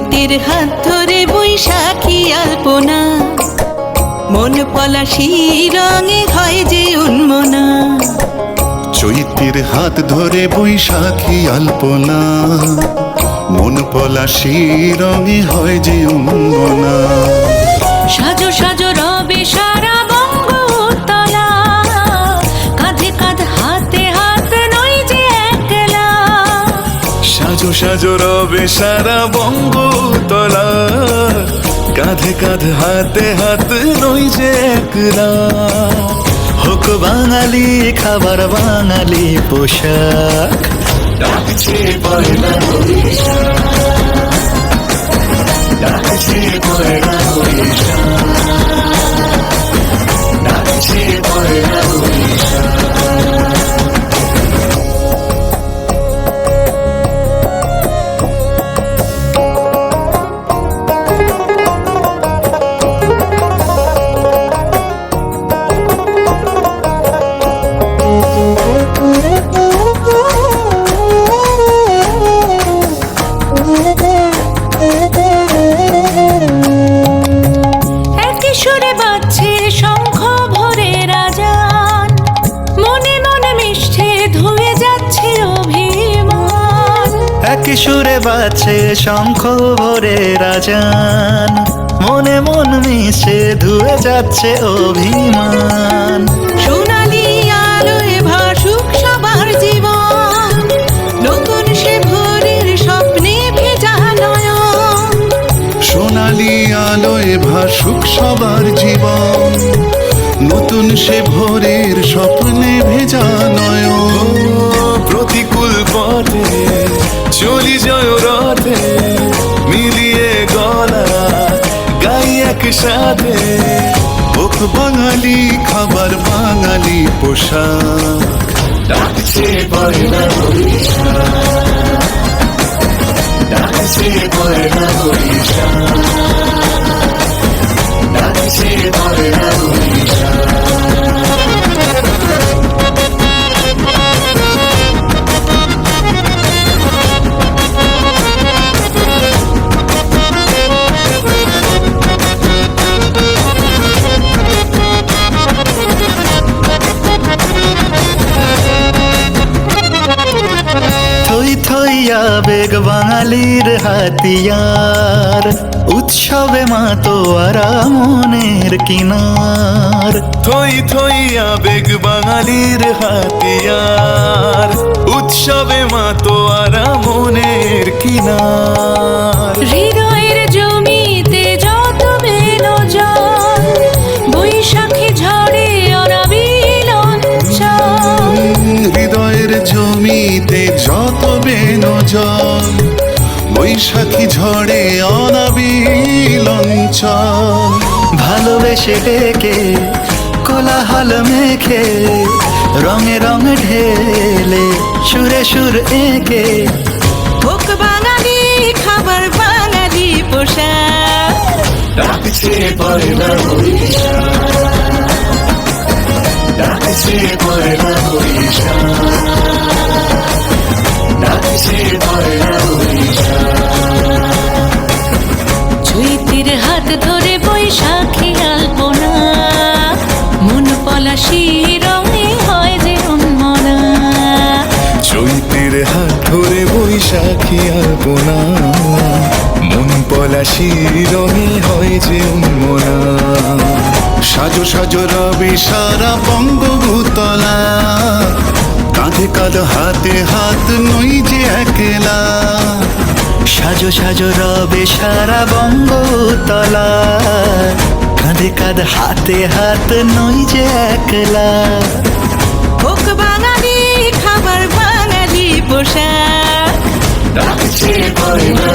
চৈতের হাত ধরে বৈশাখী আলপনা, মন পলাশি রঙে হয় যে উন্মনা। চৈতের হাত ধরে বৈশাখী আলপনা, মন পলাশি রঙে হয় যে উন্মনা। সাজো সাজো রবে সারা বঙ্গতলা, কাঁধে কাঁধ হাতে হাত নই যে একলা। সাজো সাজো রবে সারা বঙ্গতলা, কাঁধে কাঁধ হাতে হাত নই যে একলা। হোক বাঙালি খাবার বাঙালি পোশাক, ডাকছে পয়লা বৈশাখ, ডাকছে পয়লা বৈশাখ, ডাকছে পয়লা বৈশাখ। কিশোরে বাজছে শঙ্খ ভরে রাজান, মনে মন মিশে ধুয়ে যাচ্ছে অভিমান। সোনালি আলোয় ভাসুক সবার জীবন, নতুন সে ভোরের স্বপ্নে ভেজা নয়ন। সোনালি আলোয় ভাসুক সবার জীবন, নতুন সে ভোরের স্বপ্নে ভেজা নয়ন। প্রতিকূল পথে চলি জয় রথে, মিলিয়ে গলা গাই একসাথে। হোক বাঙালি খাবার বাঙালি পোশাক, ডাকছে পয়লা বৈশাখ, ডাকছে পয়লা বৈশাখ, ডাকছে পয়লা বৈশাখ। আবেগ বাঙালির হাতিয়ার, উৎসবে মাতোয়ারা মনের কিনার। থই থই আবেগ বাঙালির হাতিয়ার, উৎসবে মাতোয়ারা মনের কিনার। হৃদয়ের জমিতে যত বেলো জল, বৈশাখী ঝড়ে অনাবিল অঞ্চল। হৃদয়ের জমিতে যত বেনো জল, বৈশাখী ঝড়ে অনাবিল অঞ্চল। ভালোবেসে ডেকে কোলাহল মেখে, রঙে রঙে ঢেলে সুরে সুর এঁকে। হোক বাঙালি খাবার বাঙালি পোশাক, ডাকছে পয়লা বৈশাখ, ডাকছে পয়লা বৈশাখ, ডাকছে পয়লা বৈশাখ। চৈতের হাত ধরে বৈশাখী আলপনা, মন পলাশি রঙে হয় যে উন্মনা। চৈতের হাত ধরে বৈশাখী আলপনা, মন পলাশি রঙে হয় যে উন্মনা। সাজো সাজো রবে সারা বঙ্গভূতলা, কাঁধে কাঁধ হাতে হাত নই যে একলা। সাজো সাজো রবে সারা বঙ্গতলা, কাঁধে কাঁধ হাতে হাত নই যে একলা। হোক বাঙালি খাবার বাঙালি পোশাক, ডাকছে পয়লা